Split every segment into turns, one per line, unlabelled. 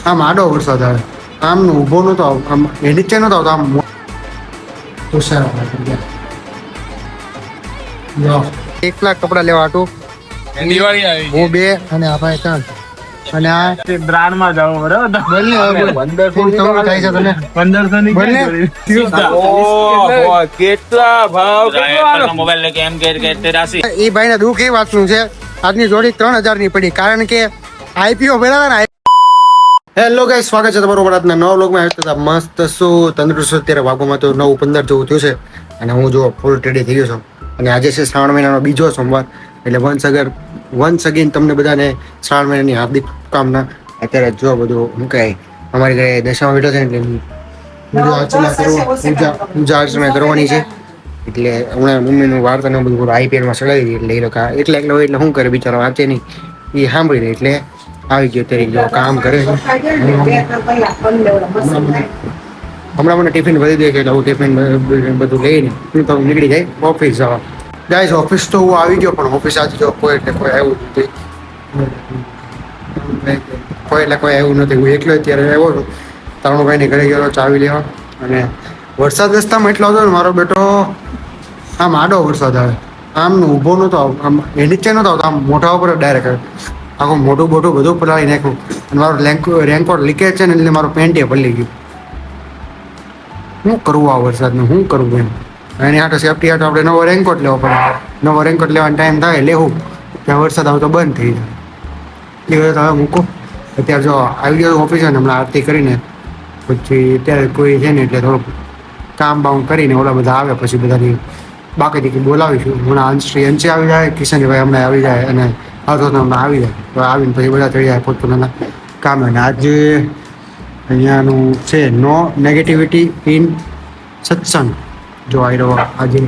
આમ આડો વરસાદ આવે, આમ ઊભો નતો આવતો, આમ એ નીચે નતો આવતો, આમ તુષાર એકલા કપડા લેવા હતું.
દિવાળી આવી
હું બે અને આ ભાઈ ત્રણ અને આ
બ્રાન્ડ માં જાવ બરાબર
થાય છે તને
1500 ની
બંને?
કેટલા ભાવ
મોબાઈલ લેકે એમ કે રાશિ
એ ભાઈને દુઃખ એ વાતનું છે, આજની જોડી 3000 ની પડી, કારણ કે આઈપીઓ ભર્યા હતા ને. હેલો ગાઈસ, સ્વાગત છે તમારું આજના નવા વ્લોગમાં. મસ્ત શું તંદુરસ્ત અત્યારે વાગોમાં તો 9:15 જેવું થયું છે અને હું જો ફૂલ રેડી થઈ ગયો છું. અને આજે છે શ્રાવણ મહિનાનો બીજો સોમવાર, એટલે વન્સ અગેન તમને બધાને શ્રાવણ મહિનાની હાર્દિક શુભકામના. અત્યારે જો બધું હું કહે અમારી ઘરે દશામાં બેઠો છે ને, એટલે પૂજા અર્ચના કરવાની છે. એટલે હમણાં મમ્મીનું વાર્તાને બધું આઈપીએલમાં ચડાવી દીધી, એટલે એ લોકો એકલા હોય એટલે શું કરે બિચારો, વાંચે નહીં, એ સાંભળી રહે એટલે આવી ગયો ત્યારે જો કામ કરે છે. હમણાં મને ટિફિન ભરી દે છે, એટલે હું ટિફિન બધું લઈને હું તો નીકળી જાય ઓફિસ જવા. ગાઈસ ઓફિસ તો હું આવી ગયો, પણ ઓફિસ આજે જો કોઈ આવ્યું નથી, કોઈ આવ્યું નથી. હું એકલો અત્યારે આવ્યો છું, તરુણભાઈની ઘરે ગયો ચાવી લેવા. અને વરસાદ રસ્તામાં એટલો હતો ને, મારો બેટો આમ આડો વરસાદ આવે, આમ ઊભો નતો આવતો, આમ એ નીચે નતો આવતો, આમ મોઢા ઉપર ડાયરેક્ટ આખું મોટું બધું પલાળી નાખ્યું. અને મારો રેનકોટ લીકેજ છે ને, એટલે મારો પેન્ટે પલળી ગયું. શું કરવું આ વરસાદનું, શું કરવું એમ. એની હાટો સેફટી હાટો આપણે નવો રેનકોટ લેવો પડે. નવો રેનકોટ લેવાનો ટાઈમ થાય લેવું, ત્યાં વરસાદ આવતો બંધ થઈ જાય. એટલે હવે મૂકો. અત્યારે જો આવી ગયો ઓફિસે ને, હમણાં આરતી કરીને પછી અત્યારે કોઈ છે ને, એટલે થોડુંક કામ બામ કરીને ઓલા બધા આવે પછી બધાની બાકી બોલાવીશું. હમણાં અંશી આવી જાય, કિશનભાઈ હમણાં આવી જાય, અને આવતો હમણાં આવી જાય. તો આવીને પછી બધા ચડી જાય પોતપોતાના કામ. અને આજે અહીંયાનું છે નો નેગેટિવિટી ઇન સત્સંગ. જો આવ્યો આજે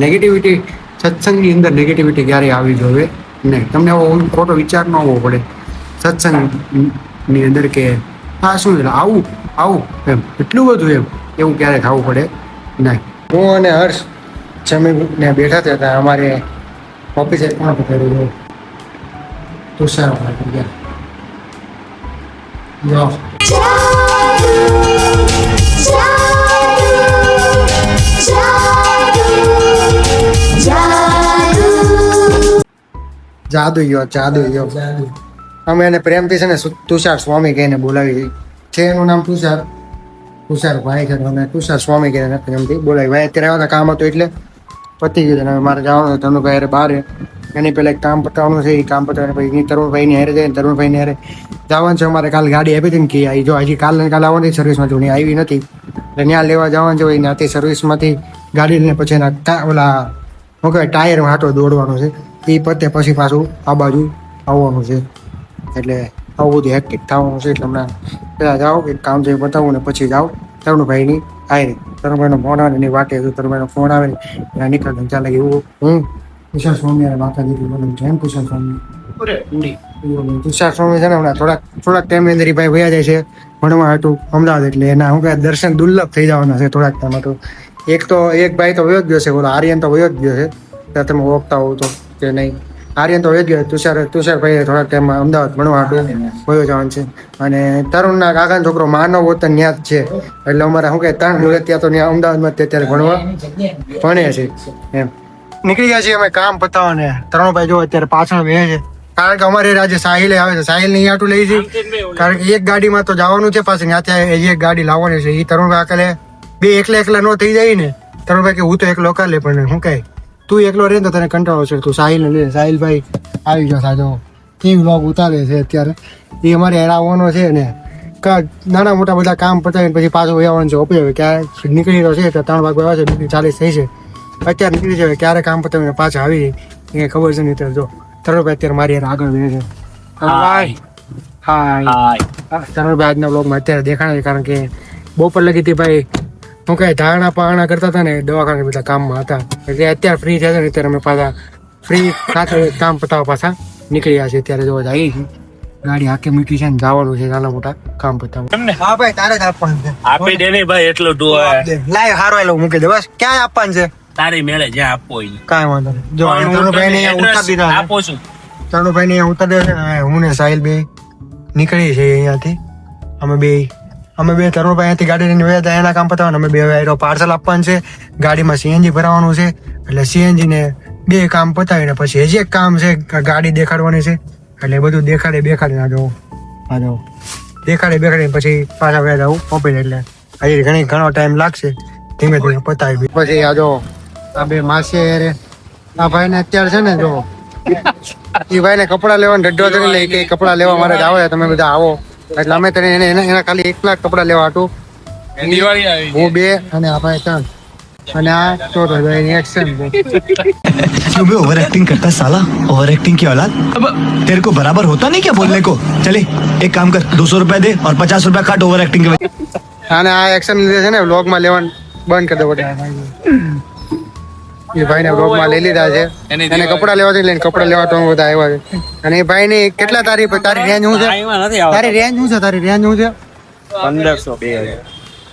નેગેટિવિટી સત્સંગની અંદર નેગેટિવિટી ક્યારેય આવી જોઈએ નહીં. તમને એવો ખોટો વિચાર ન હોવો પડે સત્સંગની અંદર કે હા શું આવું એમ એટલું બધું એવું ક્યારે ખાવું પડે નહીં. હું અને હર્ષ જમીને બેઠા હતા, અમારે ઓફિસે કોણ પકડ્યું તુષાર જાદુ. અમે એને પ્રેમથી છે ને તુષાર સ્વામી કહીને બોલાવી છે. એનું નામ તુષાર ભાઈ છે, અને તુષાર સ્વામી કહીને પ્રેમથી બોલાવી. ભાઈ અત્યારે આવ્યા કામ હતું એટલે પતી ગયું. હવે મારે જવાનું છે તરુણભાઈ હારે બહાર. એની પહેલાં એક કામ પતાવવાનું છે, એ કામ પતાવીને પછી તરુણભાઈની હારે જાય. તરુણભાઈની હારે જવાનું છે. અમારે કાલે ગાડી આપી હતી ને કે જો હજી કાલે આવવાની સર્વિસમાંથી હું આવી નથી, એટલે ત્યાં લેવા જવાનું છે. ત્યાંથી સર્વિસમાંથી ગાડી લઈને પછી એના ઓલા શું કહેવાય ટાયર હાટો દોડવાનો છે. એ પતે પછી પાછું આ બાજુ આવવાનું છે, એટલે આવું બધું હેક્ટિક થવાનું છે. એટલે હમણાં પહેલાં જાઓ એક કામ છે બતાવું ને પછી જાઓ તરુણભાઈની આયરે. તરુણભાઈનો ફોન આવે એની વાટે તરુણભાઈનો ફોન આવે ને એના નીકળતા ચાલે એવું હું તુષાર સ્વામી અને માતાજી બોલું છું. એમ તુષાર સ્વામી છે ને હમણાં થોડાક ટાઈમની અંદર ભાઈ વયા જાય છે ભણવા હાટું અમદાવાદ. એટલે એના શું કહે દર્શન દુર્લભ થઈ જવાના છે થોડાક ટાઈમ હાટું. એક ભાઈ તો વયો જ ગયો છે, બોલો આર્યન તો વયો જ ગયો છે. ત્યાં તમે ઓળખતા હોવ તો કે નહીં, આર્યન તો વયો જ ગયો. તુષારભાઈ થોડાક ટાઈમમાં અમદાવાદ ભણવા હાટું વયો જવાનું છે. અને તરુણના કાકાનો છોકરો માનવ વતન ત્યાં જ છે, એટલે અમારે શું કહે ત્રણ ત્યાં તો ત્યાં અમદાવાદમાં અત્યારે ભણવા ભણે છે એમ. નીકળી ગયા છીએ અમે કામ પતાવવાને. તરુણભાઈ જો અત્યારે પાછળ વહે છે, કારણ કે અમારે આજે સાહિલે આવે છે. સાહિલ ને આટું લઈ જઈ, કારણ કે એક ગાડીમાં તો જવાનું છે, પાછી ત્યાંથી એક ગાડી લાવવાની છે. એ તરુણભાઈ કાલે બે એકલા ન થઈ જાય ને. તરુણભાઈ કે હું તો એકલો કાલે, પણ શું કહે તું એકલો રહે તો તને કંટાળો છે, તું સાહિલ લે. સાહિલભાઈ આવી ગયો સાજો, કેવી વ્લોગ ઉતારે છે અત્યારે. એ અમારે આવવાનો છે ને, નાના મોટા બધા કામ પતાવીને પછી પાછું આવવાનું છે ઓપી. હવે ક્યારે નીકળી રહ્યો છે તો 3 વાગે આવે છે, 40 થઈ છે અત્યારે નીકળી જાય. ક્યારે કામ પતાવીને પાછા આવી એ ખબર છે નહીં. ત્યારે જો તરુણભાઈ અત્યારે મારી આગળ રહે છે. હાય તરુણભાઈ આજના બ્લોગમાં અત્યારે દેખાણા છે, કારણ કે બપોર લગી ભાઈ શું કહે ધારણા પારણા કરતા હતા ને, દવાખાના બધા કામમાં હતા. એટલે અત્યારે ફ્રી થયા ને, અત્યારે અમે પાછા ફ્રી સાથે કામ પતાવવા પાછા નીકળ્યા છે. અત્યારે જોવા આવી ગાડી આખી મૂકી છે ને જવાનું છે નાના મોટા કામ પતાવવા. હા ભાઈ તારે જ આપવાનું છે.
આપી દે ને ભાઈ, એટલું
લાય હારો એલો મૂકી દે બસ. ક્યાં આપવાનું છે?
તારી મેળે જ્યાં આપવો હોય
કાંઈ વાંધો નહીં. જો તરુણભાઈ ને ઉતારી દીધા
આપો છું.
તરુણભાઈ ને અહીંયા ઉતારે છે ને હું ને સાહિલ બે નીકળી છે અહીંયાથી અમે બે તરુણભાઈ અહીંયાથી ગાડી લઈને ગયા હતા એના કામ પતાવવાનું અમે બે હવે પાર્સલ આપવાનું છે ગાડીમાં સીએનજી ભરાવાનું છે એટલે સીએનજી ને બે કામ પતાવીને પછી હજી એક કામ છે ગાડી દેખાડવાની છે એટલે એ બધું દેખાડી ના જવું દેખાડીને પછી પાછા ગયા જવું ઓપી એટલે હજી ઘણો ટાઈમ લાગશે ધીમે ધીમે પતાવી પછી આ જો આ બે માસી રે આ ભાઈ ને અત્યારે છે ને જો એ ભાઈ ને કપડા લેવાનો ઢડ્ડો કરી લે કે કપડા લેવા મારે જ આવે તમે બધા આવો એટલે અમે તને એના ખાલી 1 લાખ કપડા લેવા હતું
દિવાળી આવી
હું બે અને આ ભાઈ 3 અને આ ચોથો ભાઈ એક્શન
क्यों बे ओवर एक्टिंग करता है साला ओवर एक्टिंग की औलाद अब तेरे को बराबर होता नहीं क्या बोलने को चले एक काम कर 200 रुपया दे और 50 रुपया काट ओवर एक्टिंग के
અને આ એક્શન લીધે છે ને વ્લોગ માં લેવાનું બંધ કરી દો બધા એ ભાઈ ને વ્લોગ માં લઈ લીધા છે એને કપડા લેવાથી લઈને કપડા લેવા તો બધા આવ્યા છે અને એ ભાઈ ની કેટલા તારી રેન્જ શું છે તારી રેન્જ શું છે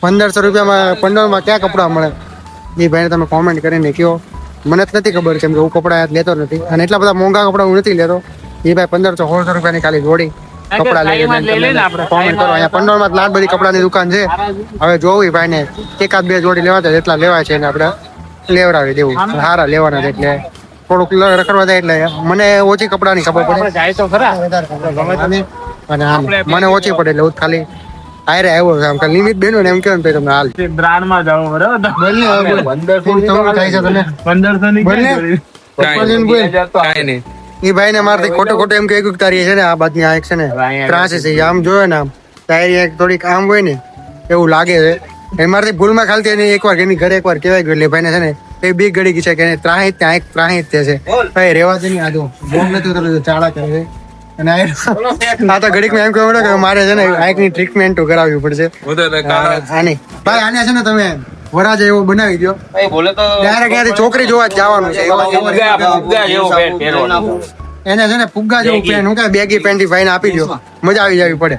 1500 રૂપિયામાં 15 માં ક્યાં કપડા મળે એ ભાઈને તમે કોમેન્ટ કરીને કહો મને જ નથી ખબર કેમ કે હું કપડા લેતો નથી અને એટલા બધા મોંઘા કપડા હું નથી લેતો એ ભાઈ 1500-1600 રૂપિયાની ખાલી જોડી કપડા લઈ કોમેન્ટ કરો અહીંયા 15 માં લાખ બધી કપડાની દુકાન છે હવે જોવું ભાઈ ને એકાદ બે જોડી લેવા એટલા લેવાય છે ને આપણે લેવડાવી દેવું સારા લેવાના છે એટલે થોડુંક રખડવા જાય એટલે મને ઓછી કપડાની ખબર પડે અને મને ઓછી પડે એટલે હું ખાલી આયરે આવ્યો છે આમ લિમિટ બેનો ને એમ કેવું ને તમને હાલ
બ્રાન્ડ માં જાવ બરાબર
બોલ ને 1500 થાય છે તને
1500 ની
બોલ ને
કાઈ નહીં
એ ભાઈ ને મારથી ખોટું એમ કહ્યું કે તારી છે ને આ બાજુ આ એક છે ને ત્રાસી છે આમ જોયો ને આમ તારી એક થોડીક આમ હોય ને એવું લાગે છે એ મારથી ભૂલમાં ખાલતી એને એકવાર એની ઘરે એકવાર કહેવાય ગયું એટલે ભાઈ ને છે ને એ બી ગળી ગઈ છે કે ત્રાહી ત્યાં એક ત્રાહી જ છે ભાઈ રેવા દે નહીં આજો બોમ નથી તો ચાળા કરે છે અને આ તો ઘડીક એમ કહ્યું કે મારે છે ને આંખની ટ્રીટમેન્ટ કરાવવી પડશે આની ભાઈ આને છે ને તમે વરાજ એવો બનાવી દો ત્યારે ક્યાંથી છોકરી જોવા જ જવાનું છે એને છે ને ફુગ્ગા જેવું પેન્ટ હું કે બેગી પેન્ટ ભાઈ ને આપી દો મજા આવી જવી પડે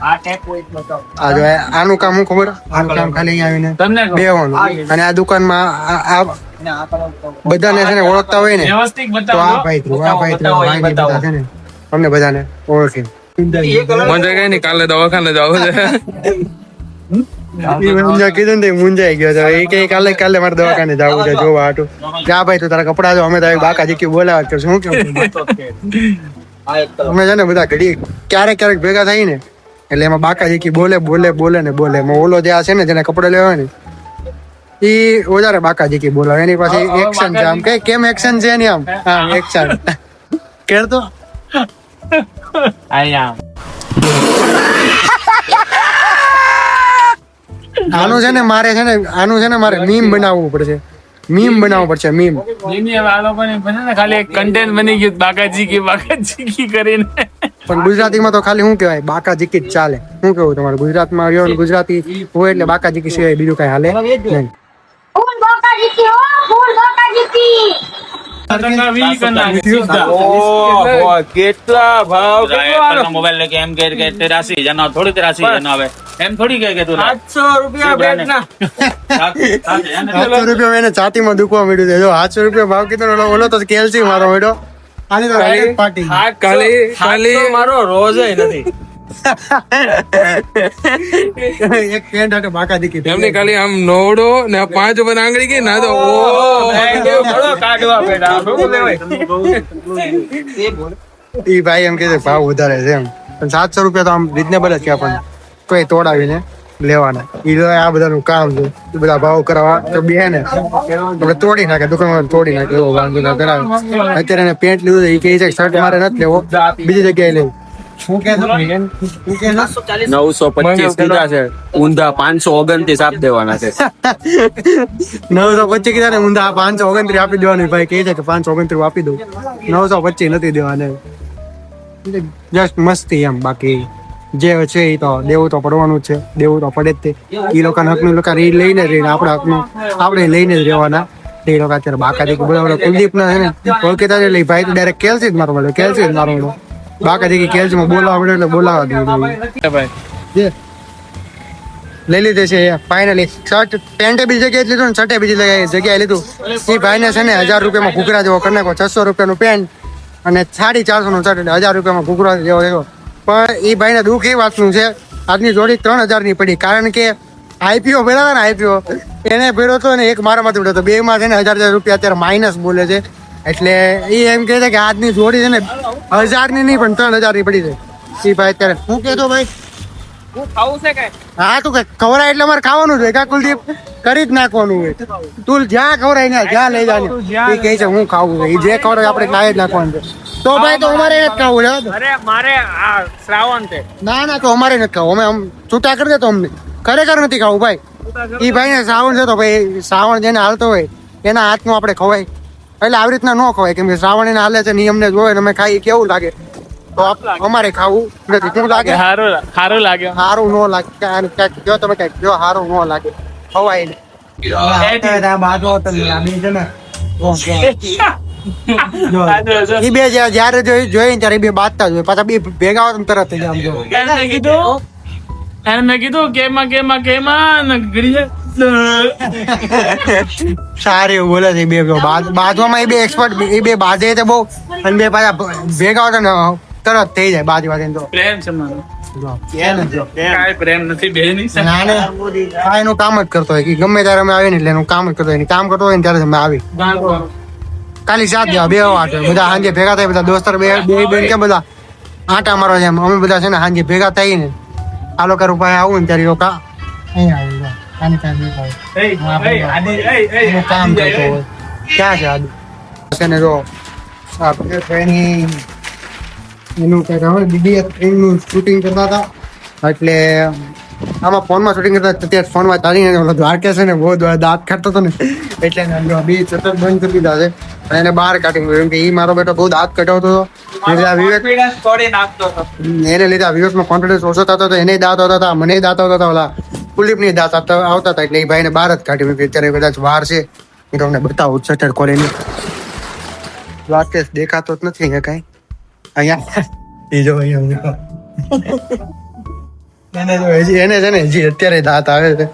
આ જો આનું કામ હું ખબર આનું કામ ખાલી અહીંયા આવીને બેવાનું અને આ દુકાનમાં બધાને છે ને ઓળખતા હોય ને તો આ ભાઈ બધા છે ને અમને બધાને ઓળખી
મને કઈ નહીં કાલે દવાખાને જાવ છે
કીધું ને મુંજાઈ ગયો છે એ કઈ કાલે મારે દવાખાને જવું છે જોવા હાટું જા ભાઈ તું તારા કપડા જો અમે તો બાકા જીકી બોલાવા કરશું શું કેવું અમે છે ને બધા ઘડી ક્યારેક ભેગા થઈ ને એટલે એમાં બાકા જીકી બોલે ને એમાં ઓલો જે આ છે ને જેને કપડા લેવા ને એ વધારે બાકા જીકી બોલાવે એની પાસે એક્શન છે આમ કઈ કેમ એક્શન છે એની આમ હા એક્શન કેર તો આનું છે ને મારે મીમ બનાવવું પડશે મીમ
ખાલી એક કન્ટેન્ટ બની ગયું બાકાજી કી કરીને
પણ ગુજરાતીમાં તો ખાલી શું કહેવાય બાકા જીકી જ ચાલે શું કેવું તમારે ગુજરાતમાં આવ્યો ને ગુજરાતી હોય એટલે બાકા જીકી સિવાય બીજું કઈ હાલે નહીં
કેટલા ભાવ
મોબાઈલ લેકે એમ કે 83 જણા થોડી 83 જણા આવે એમ થોડી કે તું
800 રૂપિયા બેટના
800 રૂપિયા એને છાતીમાં દુખવા મળ્યું છે જો 800 રૂપિયા ભાવ કીધો ઓલો તો કેલ્સી મારો મેડો આની તો રાઈટ પાર્ટી
ખાલી મારો રોજ નથી
એક પેન્ટ hatte બાકા દીકી
એમને ખાલી આમ નોવડો ને 5 ઉપર આંગળી ગઈ ના તો
કાઢવા પેડા
ઈ ભાઈ એમ કે ભાવ વધારે છે એમ પણ 700 રૂપિયા તો આમ રીઝનેબલ જ છે પણ કોઈ તોડાવીને લેવાના ઈ આ બધાનું કામ છે એ બધા ભાવ કરવા તો બે ને આપણે તોડી નાખે દુકાનમાં તોડી નાખે એવો વાંધો ના કરાવે અત્યારે એને પેન્ટ લીધું એ કહે છે શર્ટ મારે નથી લેવો બીજી જગ્યાએ લેવું શું કે
925 કીધા છે ઊંધા 529 આપ દેવાના છે
925 કીધા ને ઊંધા 529 આપી દેવાનું ભાઈ કહે છે કે 529 આપી દઉં 925 નથી દેવાના જસ્ટ મસ્તી એમ બાકી જે છે એ તો દેવું તો પડવાનું જ છે દેવું તો પડે જ તે એ લોકોના હકનું લોકો એ લઈને રહીને આપણા હકનું આપણે લઈને જ રહેવાના એ લોકો અત્યારે બાકા દીકરી બોલાવો કુલદીપ ના છે ને ઓળખીતા એટલે ભાઈ તો ડાયરેક્ટ કેલ્સી જ મારો બોલ્યો કેલ્સી જ મારો બાકા દીકરી કેલ્સીમાં બોલાવા પડે એટલે બોલાવા દઉં લઈ લીધે છે ફાઇનલી શર્ટ પેન્ટ બીજી જગ્યાએ લીધું ને શર્ટે બીજી જગ્યાએ લીધું એ ભાઈને છે ને 1000 રૂપિયામાં ઘૂઘરા જેવો કરી નાખો 600 રૂપિયાનું પેન્ટ અને 450 નો શર્ટ એટલે 1000 રૂપિયામાં ઘૂઘરો જેવો થયો. પણ એ ભાઈને દુઃખ એ વાતનું છે, આજની જોડી 3000 ની પડી, કારણ કે આઈપીઓ ભેળા હતા ને, આઈપીઓ એને ભેળો હતો ને એક મારામાંથી ભેળો હતો, બે માં છે ને 1000 રૂપિયા અત્યારે માઇનસ બોલે છે. એટલે એ એમ કહે છે કે આજની જોડી છે ને 1000 ની નહીં પણ 3000 ની પડી છે. એ ભાઈ અત્યારે શું કહેતો ભાઈ? હા તું ખવડાય એટલે અમારે ખાવાનું જ હોય કા કુલદીપ? કરી જ નાખવાનું હોય. તું જ્યાં ખવડાય ને જ્યાં લઈ જવાની. એ કહે છે હું ખાવું છે, એ જે ખવડાય આપણે ખાઈ જ નાખવાનું છે. તો ભાઈ તો અમારે નથી ખાવું છે.
અરે મારે આ શ્રાવણ છે.
ના તો અમારે નથી ખાવું, અમે આમ છૂટા કરી દે તો અમને ખરેખર નથી ખાવું ભાઈ. એ ભાઈ ને શ્રાવણ છે તો ભાઈ શ્રાવણ જેને હાલતો હોય એના હાથનું આપણે ખવાય, એટલે આવી રીતના ન ખવાય, કેમ કે શ્રાવણ એને હાલે છે નિયમને જોવે ને અમે ખાઈ કેવું લાગે, તો અમારે ખાવું નથી. કેવું લાગે?
સારું લાગે.
સારું ન લાગે. ક્યાંક જો તમે ક્યાંક જો સારું ન લાગે ખવાય ને. એ બે જયારે જોઈ ત્યારે બે બાજતા જ હોય, પાછા બે ભેગા હોય તરત થઈ જાય.
એને મેં કીધું કેમાં ને ગળી જાય.
સારી એવું બોલે છે. બે બાજવામાં એ બે એક્સપર્ટ, એ બે બાજે છે બહુ, અને બે પાછા ભેગા હોય ને તરત થઈ જાય બાજવા દે તો.
પ્રેમ છે મારો. કાંઈ પ્રેમ નથી બેની સાથે.
એનું કામ જ કરતો હોય કે ગમે ત્યારે અમે આવીએ ને એટલે એનું કામ જ કરતો હોય, કામ કરતો હોય ને ત્યારે અમે આવી ખાલી સાથ દેવા બે વાટ બધા સાંજે ભેગા થાય, બધા દોસ્તર બે બેન કે બધા આટા મારવા છે. અમે બધા છે ને સાંજે ભેગા થઈ ને આ લોકો રૂપિયા આવું ને ત્યારે લોકો અહીંયા આવી કામ કરતો હોય. ક્યાં છે આદુ? છે ને જો એનું કઈક હવે બીબીએ ટ્રેનનું શૂટિંગ કરતા હતા, એટલે આમાં ફોનમાં શૂટિંગ કરતા ત્યારે ફોનમાં ચાલીને ઓલો દ્વારકા છે ને બહુ દાંત કાઢતો હતો ને, એટલે બી સતત બંધ કરી દીધા છે અને એને બહાર કાઢી મૂક્યો, કેમ કે એ મારો બેટો બહુ દાંત કઢાવતો હતો. એને લીધે આ વિવેકનો કોન્ફિડન્સ ઓછો થતો હતો, એને દાંત આવતા હતા, મને દાંત આવતા હતા, ઓલા કુલદીપની દાંત આવતા હતા, એટલે એ ભાઈને બહાર જ કાઢી મૂક્યો. અત્યારે કદાચ વાર છે એ તમને બતાવું શટર ખોલીને. દ્વારકેશ દેખાતો જ નથી અહીંયા કાંઈ. અહીંયા એ જો અહીંયા એને છે ને હજી અત્યારે દાંત આવે છે,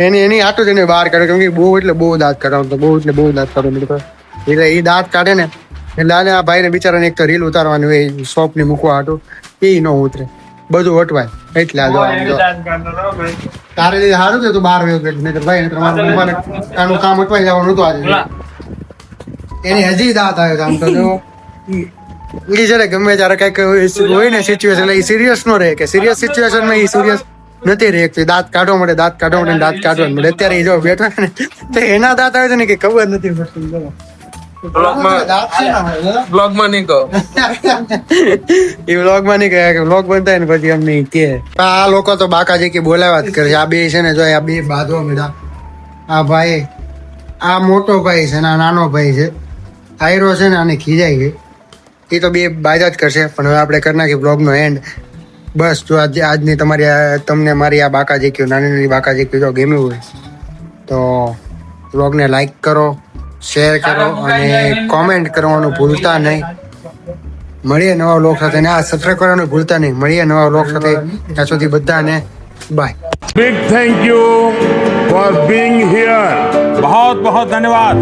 એની આટું જ એને બહાર કાઢે, કેમ કે બહુ એટલે બહુ દાંત કાઢવાનું, બહુ એટલે બહુ દાંત કાઢવાનું. એટલે એ દાંત કાઢે ને એટલે આ ભાઈને બિચારાને એક તો રીલ ઉતારવાની હોય શોપ ની મૂકવા હાટું, એ ન ઉતરે, બધું અટવાય. એટલે આ તારે લીધે સારું છે તું બહાર વયો ગયો, નહીં તો ભાઈ તમારે આનું કામ અટવાઈ જવાનું હતું આજે. એની હજી દાંત આવે છે. આમ તો જો એ છે ને ગમે ત્યારે કઈક હોય ને સિચ્યુએશન, એટલે એ સિરિયસ નો રહે, કે સિરિયસ સિચ્યુએશનમાં એ સિરિયસ નથી રહે. દાંત કાઢવા મળે, દાંત કાઢવા મળે, દાંત કાઢવા મળે. અત્યારે એ જો બેઠો ને તો એના દાંત આવે છે ને કે ખબર નથી પડતી.
બ્લોગમાં નહીં કહો.
એ વ્લોગમાં નહીં કહે, વ્લોગ બનતા ને પછી અમને કે આ લોકો તો બાકાજી કે બોલાવ્યા જ કરે છે. આ બે છે ને જો આ બે બાંધવા મીધા. આ ભાઈ, આ મોટો ભાઈ છે ને આ નાનો ભાઈ છે. આયરો છે ને આને ખીજાઈ ગઈ, એ તો બે બાજા જ કરશે. પણ હવે આપણે કરી નાખીએ બ્લોગનો એન્ડ. બસ જો આજની તમને મારી આ બાકાજી કયું, નાની નાની બાકાજી કયું જો ગમ્યું હોય તો બ્લોગને લાઈક કરો, શેર કરો અને કોમેન્ટ કરવાનું ભૂલતા નહીં. મળીએ નવા વ્લોગ સાથે, ને આ સબસ્ક્રાઈબ કરવાનું ભૂલતા નહીં. મળીએ નવા વ્લોગ સાથે, ત્યાં સુધી બધાને by.
Big thank you for being here.
बहुत बहुत धन्यवाद.